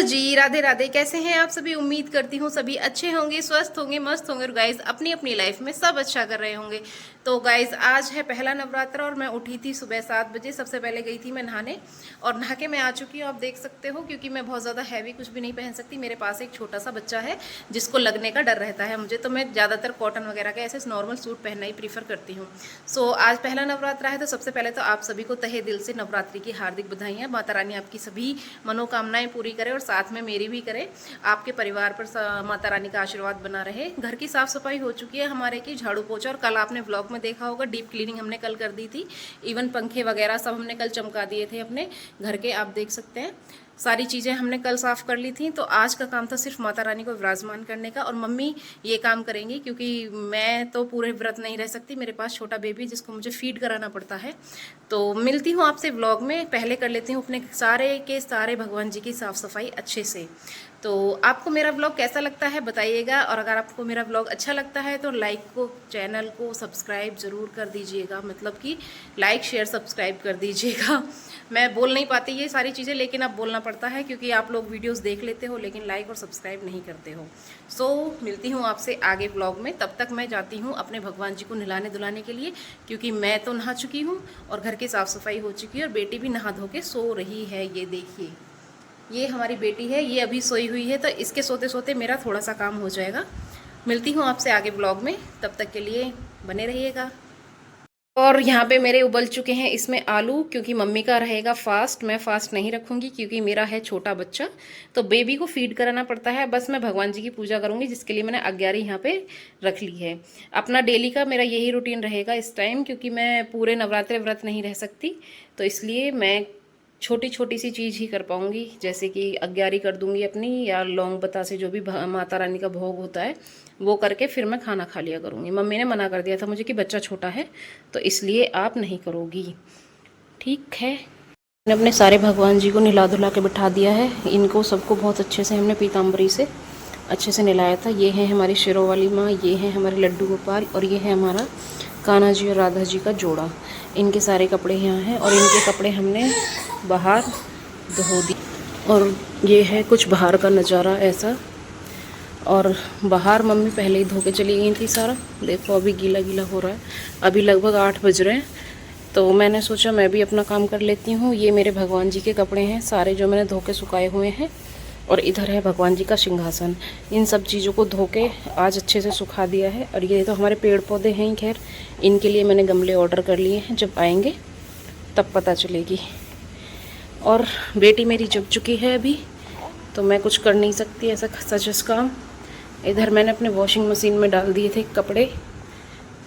जी, राधे राधे। कैसे हैं आप सभी? उम्मीद करती हूँ सभी अच्छे होंगे, स्वस्थ होंगे, मस्त होंगे और गाइस अपनी अपनी लाइफ में सब अच्छा कर रहे होंगे। तो गाइस आज है पहला नवरात्र और मैं उठी थी सुबह 7 बजे। सबसे पहले गई थी मैं नहाने और नहा के मैं आ चुकी हूँ, आप देख सकते हो, क्योंकि मैं बहुत ज़्यादा हैवी कुछ भी नहीं पहन सकती। मेरे पास एक छोटा सा बच्चा है जिसको लगने का डर रहता है मुझे, तो मैं ज़्यादातर कॉटन वगैरह के ऐसे नॉर्मल सूट पहनना ही प्रीफर करती हूँ। सो आज पहला नवरात्रा है, तो सबसे पहले तो आप सभी को तहे दिल से नवरात्रि की हार्दिक बधाइयाँ। माता रानी आपकी सभी मनोकामनाएं पूरी करे और साथ में मेरी भी करे। आपके परिवार पर माता रानी का आशीर्वाद बना रहे। घर की साफ सफाई हो चुकी है हमारे की, झाड़ू पोछा, और कल आपने व्लॉग में देखा होगा डीप क्लीनिंग हमने कल कर दी थी। इवन पंखे वगैरह सब हमने कल चमका दिए थे अपने घर के, आप देख सकते हैं। सारी चीज़ें हमने कल साफ़ कर ली थी। तो आज का काम था सिर्फ माता रानी को विराजमान करने का, और मम्मी ये काम करेंगी क्योंकि मैं तो पूरे व्रत नहीं रह सकती। मेरे पास छोटा बेबी जिसको मुझे फीड कराना पड़ता है। तो मिलती हूँ आपसे व्लॉग में। पहले कर लेती हूँ अपने सारे के सारे भगवान जी की साफ़ सफाई अच्छे से। तो आपको मेरा व्लॉग कैसा लगता है बताइएगा, और अगर आपको मेरा व्लॉग अच्छा लगता है तो लाइक को, चैनल को सब्सक्राइब ज़रूर कर दीजिएगा। मतलब कि लाइक शेयर सब्सक्राइब कर दीजिएगा। मैं बोल नहीं पाती ये सारी चीज़ें, लेकिन अब बोलना पड़ता है क्योंकि आप लोग वीडियोस देख लेते हो लेकिन लाइक और सब्सक्राइब नहीं करते हो। सो मिलती हूँ आपसे आगे व्लॉग में। तब तक मैं जाती हूँ अपने भगवान जी को नहलाने धुलाने के लिए, क्योंकि मैं तो नहा चुकी हूँ और घर की साफ़ सफाई हो चुकी है और बेटी भी नहा धो के सो रही है। ये देखिए, ये हमारी बेटी है, ये अभी सोई हुई है, तो इसके सोते सोते मेरा थोड़ा सा काम हो जाएगा। मिलती हूँ आपसे आगे ब्लॉग में, तब तक के लिए बने रहिएगा। और यहाँ पे मेरे उबल चुके हैं इसमें आलू, क्योंकि मम्मी का रहेगा फास्ट, मैं फास्ट नहीं रखूँगी क्योंकि मेरा है छोटा बच्चा, तो बेबी को फीड कराना पड़ता है। बस मैं भगवान जी की पूजा करूँगी जिसके लिए मैंने अग्यारी यहाँ पे रख ली है। अपना डेली का मेरा यही रूटीन रहेगा इस टाइम, क्योंकि मैं पूरे नवरात्रे व्रत नहीं रह सकती, तो इसलिए मैं छोटी छोटी सी चीज़ ही कर पाऊँगी, जैसे कि अग्यारी कर दूँगी अपनी, या लौंग बतासे जो भी माता रानी का भोग होता है वो करके फिर मैं खाना खा लिया करूँगी। मम्मी ने मना कर दिया था मुझे कि बच्चा छोटा है तो इसलिए आप नहीं करोगी, ठीक है। मैंने अपने सारे भगवान जी को नहला धुला के बिठा दिया है। इनको सबको बहुत अच्छे से हमने पीताम्बरी से अच्छे से नहलाया था। ये है हमारी शेरों वाली माँ, ये है हमारे लड्डू गोपाल, और ये है हमारा कान्हा जी और राधा जी का जोड़ा। इनके सारे कपड़े यहाँ हैं और इनके कपड़े हमने बाहर धो दिए। और ये है कुछ बाहर का नज़ारा ऐसा, और बाहर मम्मी पहले ही धो के चली गई थी सारा। देखो अभी गीला गीला हो रहा है। अभी लगभग 8 बज रहे हैं, तो मैंने सोचा मैं भी अपना काम कर लेती हूँ। ये मेरे भगवान जी के कपड़े हैं सारे जो मैंने धो के सुखाए हुए हैं, और इधर है भगवान जी का सिंहासन। इन सब चीज़ों को धो के आज अच्छे से सुखा दिया है। और ये तो हमारे पेड़ पौधे हैं, खैर इनके लिए मैंने गमले ऑर्डर कर लिए हैं, जब आएंगे तब पता चलेगी। और बेटी मेरी जग चुकी है अभी, तो मैं कुछ कर नहीं सकती ऐसा सजस काम। इधर मैंने अपने वॉशिंग मशीन में डाल दिए थे कपड़े।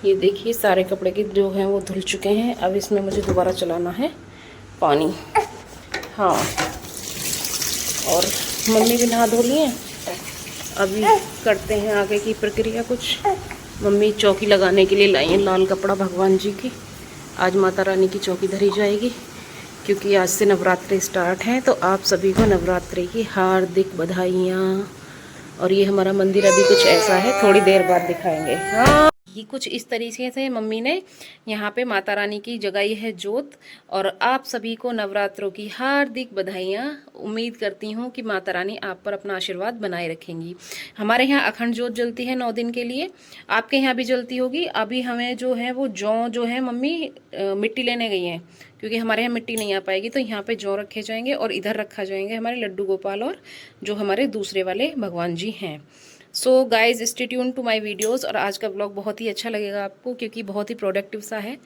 ये देखिए सारे कपड़े के जो हैं वो धुल चुके हैं। अब इसमें मुझे दोबारा चलाना है पानी। हाँ, और मम्मी भी नहा धो लिए। अभी करते हैं आगे की प्रक्रिया कुछ। मम्मी चौकी लगाने के लिए लाई हैं लाल कपड़ा भगवान जी की। आज माता रानी की चौकी धरी जाएगी क्योंकि आज से नवरात्रि स्टार्ट हैं। तो आप सभी को नवरात्रि की हार्दिक बधाइयाँ। और ये हमारा मंदिर अभी कुछ ऐसा है, थोड़ी देर बाद दिखाएंगे। हाँ, ये कुछ इस तरीके से मम्मी ने यहाँ पे माता रानी की जगाई है जोत। और आप सभी को नवरात्रों की हार्दिक बधाइयाँ। उम्मीद करती हूँ कि माता रानी आप पर अपना आशीर्वाद बनाए रखेंगी। हमारे यहाँ अखंड जोत जलती है 9 दिन के लिए, आपके यहाँ भी जलती होगी। अभी हमें जो है वो जौ जो है मम्मी मिट्टी लेने गई हैं, क्योंकि हमारे यहाँ मिट्टी नहीं आ पाएगी, तो यहाँ पे जौ रखे जाएंगे और इधर रखा जाएंगे हमारे लड्डू गोपाल और जो हमारे दूसरे वाले भगवान जी हैं। So guys stay tune to my videos. और आज का ब्लॉग बहुत ही अच्छा लगेगा आपको, क्योंकि बहुत ही प्रोडक्टिव सा है।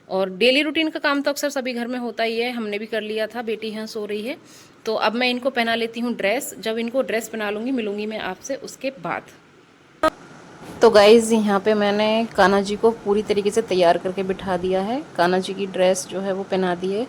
और डेली रूटीन का काम तो अक्सर सभी घर में होता ही है, हमने भी कर लिया था। बेटी यहाँ सो रही है, तो अब मैं इनको पहना लेती हूँ ड्रेस। जब इनको ड्रेस पहना लूँगी मिलूँगी मैं आपसे उसके बाद। तो गाइज़ यहाँ पे मैंने कान्हा जी को पूरी तरीके से तैयार करके बिठा दिया है। कान्हा जी की ड्रेस जो है वो पहना दी है,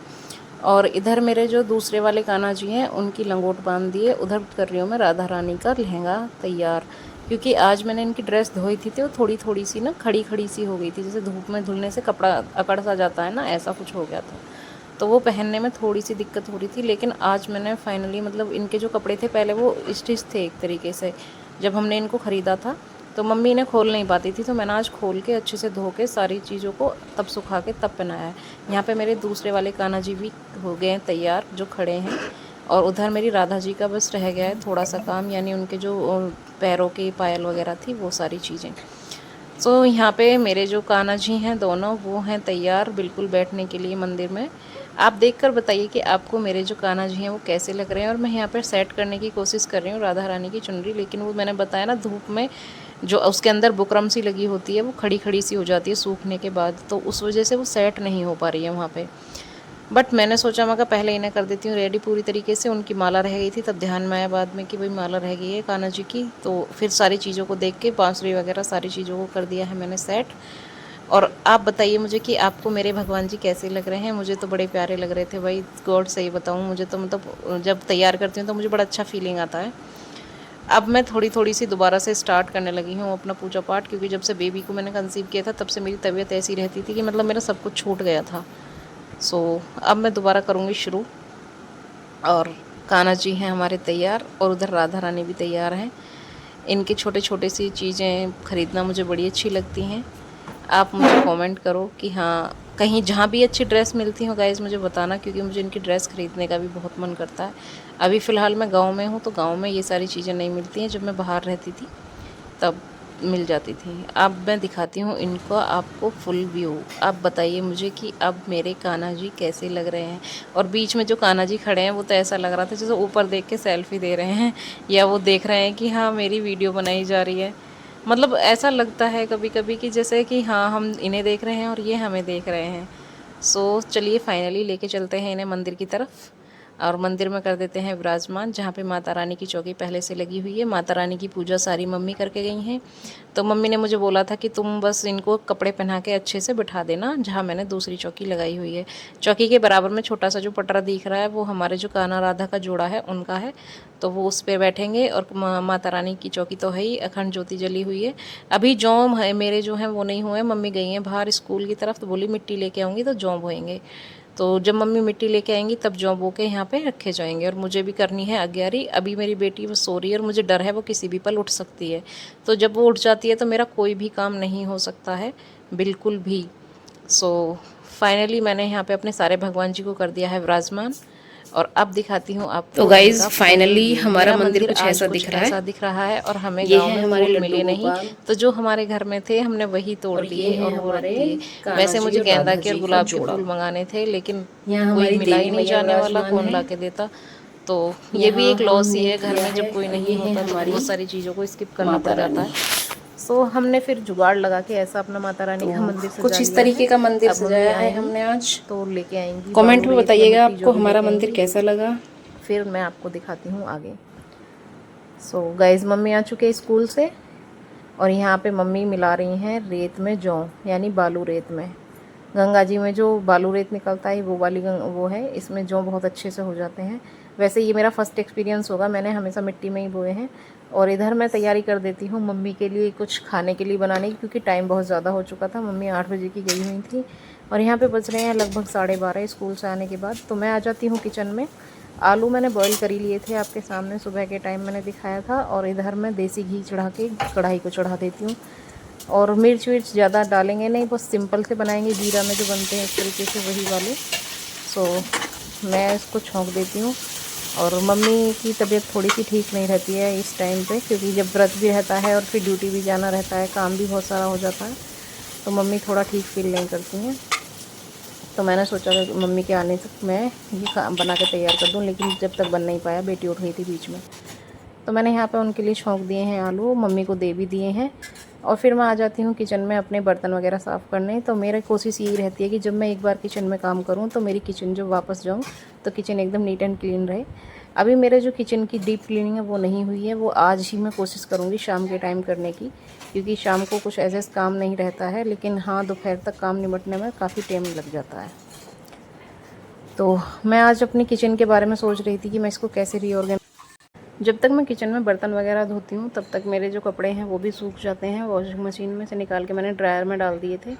और इधर मेरे जो दूसरे वाले कान्हा जी हैं उनकी लंगोट बांध दिए। उधर कर रही हूँ मैं राधा रानी का लहंगा तैयार, क्योंकि आज मैंने इनकी ड्रेस धोई थी तो थोड़ी थोड़ी सी ना खड़ी खड़ी सी हो गई थी, जैसे धूप में धुलने से कपड़ा अकड़ सा जाता है ना, ऐसा कुछ हो गया था। तो वो पहनने में थोड़ी सी दिक्कत हो रही थी। लेकिन आज मैंने फाइनली, मतलब इनके जो कपड़े थे पहले वो स्टिच थे एक तरीके से, जब हमने इनको ख़रीदा था तो मम्मी इन्हें खोल नहीं पाती थी, तो मैंने आज खोल के अच्छे से धो के सारी चीज़ों को तब सुखा के तब पहनाया है। यहाँ पे मेरे दूसरे वाले कान्हा जी भी हो गए हैं तैयार, जो खड़े हैं। और उधर मेरी राधा जी का बस रह गया है थोड़ा सा काम, यानी उनके जो पैरों की पायल वगैरह थी वो सारी चीज़ें। सो यहाँ पे मेरे जो कान्हा जी हैं दोनों, वो हैं तैयार बिल्कुल बैठने के लिए मंदिर में। आप देखकर बताइए कि आपको मेरे जो कान्हा जी हैं वो कैसे लग रहे हैं। और मैं यहाँ पर सेट करने की कोशिश कर रही हूँ राधा रानी की चुनरी, लेकिन वो मैंने बताया ना, धूप में जो उसके अंदर बुकरम सी लगी होती है वो खड़ी खड़ी सी हो जाती है सूखने के बाद, तो उस वजह से वो सेट नहीं हो पा रही है वहाँ पे। बट मैंने सोचा मैं पहले इन्हें कर देती हूँ रेडी पूरी तरीके से। उनकी माला रह गई थी, तब ध्यान में आया बाद में कि भाई माला रह गई है कान्हा जी की, तो फिर सारी चीज़ों को देख के बांसुरी वगैरह सारी चीज़ों को कर दिया है मैंने सेट। और आप बताइए मुझे कि आपको मेरे भगवान जी कैसे लग रहे हैं। मुझे तो बड़े प्यारे लग रहे थे भाई, गॉड सही बताऊँ, मुझे तो मतलब जब तैयार करती हूँ तो मुझे बड़ा अच्छा फीलिंग आता है। अब मैं थोड़ी थोड़ी सी दोबारा से स्टार्ट करने लगी हूँ अपना पूजा पाठ, क्योंकि जब से बेबी को मैंने कंसीव किया था तब से मेरी तबीयत ऐसी रहती थी कि मतलब मेरा सब कुछ छूट गया था। सो अब मैं दोबारा करूँगी शुरू। और कान्हा जी हैं हमारे तैयार, और उधर राधा रानी भी तैयार हैं। इनकी छोटे छोटे सी चीज़ें ख़रीदना मुझे बड़ी अच्छी लगती हैं। आप मुझे कमेंट करो कि हाँ, कहीं जहाँ भी अच्छी ड्रेस मिलती हो गाइज़ मुझे बताना, क्योंकि मुझे इनकी ड्रेस ख़रीदने का भी बहुत मन करता है। अभी फ़िलहाल मैं गांव में हूँ, तो गांव में ये सारी चीज़ें नहीं मिलती हैं। जब मैं बाहर रहती थी तब मिल जाती थी। अब मैं दिखाती हूँ इनको आपको फुल व्यू। आप बताइए मुझे कि अब मेरे कान्हा जी कैसे लग रहे हैं। और बीच में जो कान्हा जी खड़े हैं वो तो ऐसा लग रहा था जैसे ऊपर देख के सेल्फी दे रहे हैं, या वो देख रहे हैं कि हाँ मेरी वीडियो बनाई जा रही है। मतलब ऐसा लगता है कभी कभी कि जैसे कि हाँ हम इन्हें देख रहे हैं और ये हमें देख रहे हैं। सो चलिए फाइनली लेके चलते हैं इन्हें मंदिर की तरफ, और मंदिर में कर देते हैं विराजमान, जहाँ पे माता रानी की चौकी पहले से लगी हुई है। माता रानी की पूजा सारी मम्मी करके गई हैं। तो मम्मी ने मुझे बोला था कि तुम बस इनको कपड़े पहना के अच्छे से बिठा देना जहाँ मैंने दूसरी चौकी लगाई हुई है। चौकी के बराबर में छोटा सा जो पटरा दिख रहा है वो हमारे जो कान्हा राधा का जोड़ा है उनका है, तो वो उस पर बैठेंगे। और माता रानी की चौकी तो है ही, अखंड ज्योति जली हुई है। अभी जौम है मेरे जो हैं वो नहीं हुए, मम्मी गई हैं बाहर स्कूल की तरफ, तो बोली मिट्टी लेके आऊँगी तो जौम होएंगे। तो जब मम्मी मिट्टी लेके आएंगी तब जौ बो के यहाँ पे रखे जाएंगे। और मुझे भी करनी है अग्यारी। अभी मेरी बेटी वो सो रही है और मुझे डर है वो किसी भी पल उठ सकती है, तो जब वो उठ जाती है तो मेरा कोई भी काम नहीं हो सकता है बिल्कुल भी। सो फाइनली मैंने यहाँ पे अपने सारे भगवान जी को कर दिया है विराजमान। और अब दिखाती हूँ आपको तो गाइज इनका फुल फाइनली व्यू। हमारा मेरा मंदिर मंदिर कुछ आज ऐसा कुछ दिख रहा ऐसा है। दिख रहा है, और हमें ये गांव है में हमारे फूल लड्डू मिले नहीं, गोपाल, तो जो हमारे घर में थे हमने वही तोड़ और ये लिए है और वो रख हमारे दिए। कान्हा वैसे जी मुझे और गेंदा राधा के और जी का गुलाब के जोड़ा। फूल मंगाने थे, लेकिन यहाँ कोई हमारी मिला ही देवी नहीं मैया जाने वाला, विराजमान कौन है। ला के देता। तो ये भी यहाँ एक लॉस ही हमने है घर किया में, है, जब कोई और नहीं ये है होता तो हमारी बहुत सारी चीज़ों को स्किप करना माता पड़ जाता रानी। है। सो हमने फिर जुगाड़ लगा के ऐसा अपना माता रानी का तो मंदिर कुछ सजा इस लिया है। तरीके का मंदिर अब मम्मी सजाया है आएंगी हमने आज। तो लेके आएंगी कमेंट बालू में रेत या बताइएगा मिट्टी जो आपको भी हमारा लेके मंदिर आएंगी, कैसा लगा। फिर मैं आपको दिखाती हूँ आगे। सो गाइज मम्मी आ चुके हैं स्कूल से, और यहाँ पे मम्मी मिला रही हैं रेत में जौ, यानी बालू रेत में। गंगा जी में जो बालू रेत निकलता है वो वाली वो है, इसमें जौ बहुत अच्छे से हो जाते हैं। वैसे ये मेरा फर्स्ट एक्सपीरियंस होगा, मैंने हमेशा मिट्टी में ही बोए हैं। और इधर मैं तैयारी कर देती हूँ मम्मी के लिए कुछ खाने के लिए बनाने की, क्योंकि टाइम बहुत ज़्यादा हो चुका था। मम्मी 8 बजे की गई हुई थी और यहाँ पे बज रहे हैं लगभग 12:30 स्कूल से आने के बाद। तो मैं आ जाती हूँ किचन में। आलू मैंने बॉईल कर ही लिए थे आपके सामने, सुबह के टाइम मैंने दिखाया था। और इधर मैं देसी घी चढ़ा के कढ़ाई को चढ़ा देती हूँ। और मिर्च विर्च ज़्यादा डालेंगे नहीं, बस सिंपल से बनाएंगे, जीरा में जो बनते हैं इस तरीके से वही वाले। सो मैं इसको छोंक देती हूँ। और मम्मी की तबीयत थोड़ी सी ठीक नहीं रहती है इस टाइम पे, क्योंकि जब व्रत भी रहता है और फिर ड्यूटी भी जाना रहता है, काम भी बहुत सारा हो जाता है, तो मम्मी थोड़ा ठीक फील नहीं करती हैं। तो मैंने सोचा कि मम्मी के आने तक मैं ये बना के तैयार कर दूँ, लेकिन जब तक बन नहीं पाया, बेटी उठ गई थी बीच में। तो मैंने यहाँ पे उनके लिए छोंक दिए हैं आलू, मम्मी को दे भी दिए हैं। और फिर मैं आ जाती हूँ किचन में अपने बर्तन वगैरह साफ़ करने। तो मेरी कोशिश यही रहती है कि जब मैं एक बार किचन में काम करूँ तो मेरी किचन जब वापस जाऊँ तो किचन एकदम नीट एंड क्लीन रहे। अभी मेरे जो किचन की डीप क्लीनिंग है वो नहीं हुई है, वो आज ही मैं कोशिश करूँगी शाम के टाइम करने की, क्योंकि शाम को कुछ ऐसे काम नहीं रहता है। लेकिन हाँ, दोपहर तक काम निपटने में काफ़ी टाइम लग जाता है। तो मैं आज अपनी किचन के बारे में सोच रही थी कि मैं इसको कैसे रीऑर्गेनाइज। जब तक मैं किचन में बर्तन वगैरह धोती हूँ तब तक मेरे जो कपड़े हैं वो भी सूख जाते हैं। वॉशिंग मशीन में से निकाल के मैंने ड्रायर में डाल दिए थे।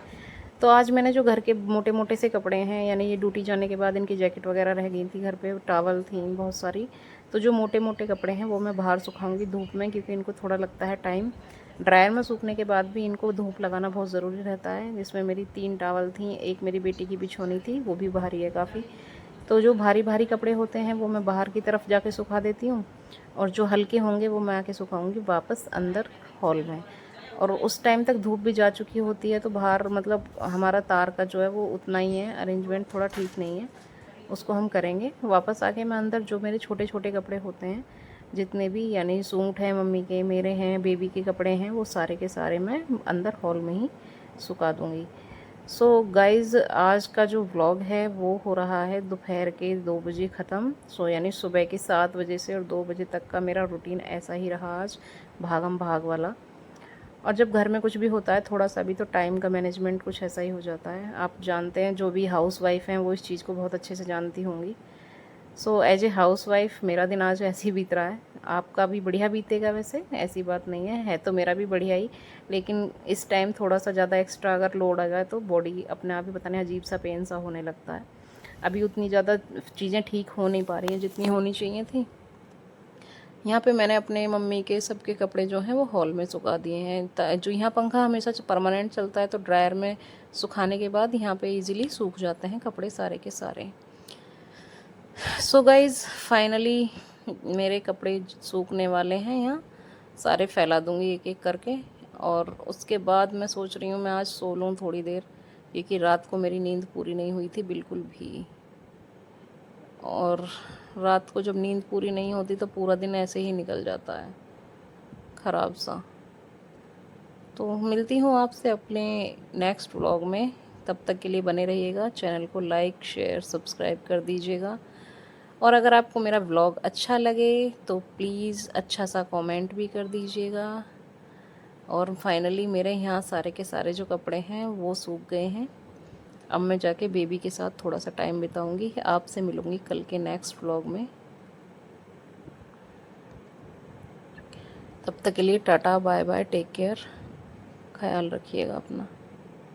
तो आज मैंने जो घर के मोटे मोटे से कपड़े हैं, यानी ये ड्यूटी जाने के बाद इनकी जैकेट वगैरह रह गई थी घर पे, टावल थी बहुत सारी, तो जो मोटे मोटे कपड़े हैं वो मैं बाहर सुखाऊंगी धूप में, क्योंकि इनको थोड़ा लगता है टाइम। ड्रायर में सूखने के बाद भी इनको धूप लगाना बहुत ज़रूरी रहता है। जिसमें मेरी 3 टावल थी, एक मेरी बेटी की बिछोनी थी, वो भी भारी है काफ़ी। तो जो भारी भारी कपड़े होते हैं वो मैं बाहर की तरफ जाके सुखा देती हूँ, और जो हल्के होंगे वो मैं आके सुखाऊंगी वापस अंदर हॉल में। और उस टाइम तक धूप भी जा चुकी होती है, तो बाहर मतलब हमारा तार का जो है वो उतना ही है, अरेंजमेंट थोड़ा ठीक नहीं है, उसको हम करेंगे। वापस आके मैं अंदर जो मेरे छोटे छोटे कपड़े होते हैं जितने भी, यानी सूट हैं मम्मी के, मेरे हैं, बेबी के कपड़े हैं, वो सारे के सारे मैं अंदर हॉल में ही सुखा दूँगी। सो गाइज़, आज का जो व्लॉग है वो हो रहा है दोपहर के 2 बजे ख़त्म। सो यानी सुबह के 7 बजे से और 2 बजे तक का मेरा रूटीन ऐसा ही रहा आज, भागम भाग वाला। और जब घर में कुछ भी होता है थोड़ा सा भी, तो टाइम का मैनेजमेंट कुछ ऐसा ही हो जाता है। आप जानते हैं, जो भी हाउस वाइफ हैं वो इस चीज़ को बहुत अच्छे से जानती होंगी। So as a housewife मेरा दिन आज ऐसे ही बीत रहा है। आपका भी बढ़िया बीतेगा, वैसे ऐसी बात नहीं है तो मेरा भी बढ़िया ही, लेकिन इस टाइम थोड़ा सा ज़्यादा एक्स्ट्रा अगर लोड आ जाए तो बॉडी अपने आप ही पता नहीं अजीब सा पेन सा होने लगता है। अभी उतनी ज़्यादा चीज़ें ठीक हो नहीं पा रही हैं जितनी होनी चाहिए थी। यहाँ पे मैंने अपने मम्मी के सबके कपड़े जो हैं वो हॉल में सुखा दिए हैं। जो यहाँ पंखा हमेशा परमानेंट चलता है, तो ड्रायर में सुखाने के बाद यहाँ पे इजीली सूख जाते हैं कपड़े सारे के सारे। सो गाइज़, फाइनली मेरे कपड़े सूखने वाले हैं। यहाँ सारे फैला दूँगी एक एक करके, और उसके बाद मैं सोच रही हूँ मैं आज सो लूँ थोड़ी देर, क्योंकि रात को मेरी नींद पूरी नहीं हुई थी बिल्कुल भी। और रात को जब नींद पूरी नहीं होती तो पूरा दिन ऐसे ही निकल जाता है ख़राब सा। तो मिलती हूँ आपसे अपने नेक्स्ट व्लॉग में, तब तक के लिए बने रहिएगा। चैनल को लाइक शेयर सब्सक्राइब कर दीजिएगा, और अगर आपको मेरा व्लॉग अच्छा लगे तो प्लीज़ अच्छा सा कमेंट भी कर दीजिएगा। और फाइनली मेरे यहाँ सारे के सारे जो कपड़े हैं वो सूख गए हैं। अब मैं जाके बेबी के साथ थोड़ा सा टाइम बिताऊंगी। आपसे मिलूँगी कल के नेक्स्ट व्लॉग में। तब तक के लिए tata bye bye, take care, ख्याल रखिएगा अपना।